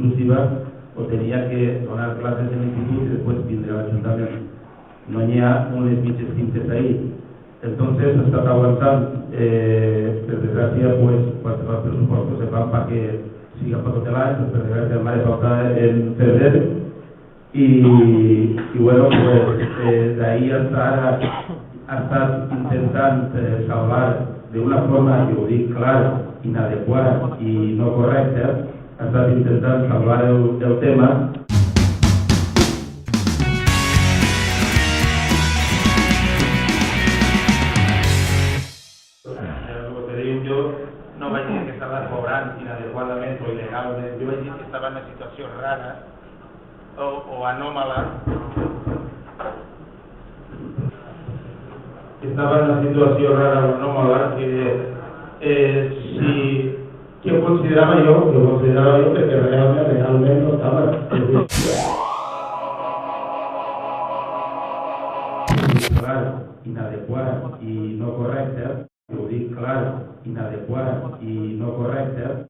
exclusiva o tenia que donar classes en l'institut i després vindre a l'Ajuntament. No n'hi ha unes mitges tintes ahí. Entonces ha estat aguantant, per desgràcia, quan se fa els pressupostos se fan perquè siga per tot l'any, per desgràcia el mare falta en febrer i bueno, d'ahir hasta ara ha estat intentant salvar d'una forma, que ho dic clar, inadequada i no correcta, ha estat intentant salvar el tema. Jo no vaig dir que estava cobrant inadequadament o il·legalment, jo vaig dir que estava en una situació rara o anòmala. Estava en una situació rara o anòmala que ho considerava jo perquè realment no estava. Clar, inadequat i no correcte, ho dic clar, inadequat i no correcte.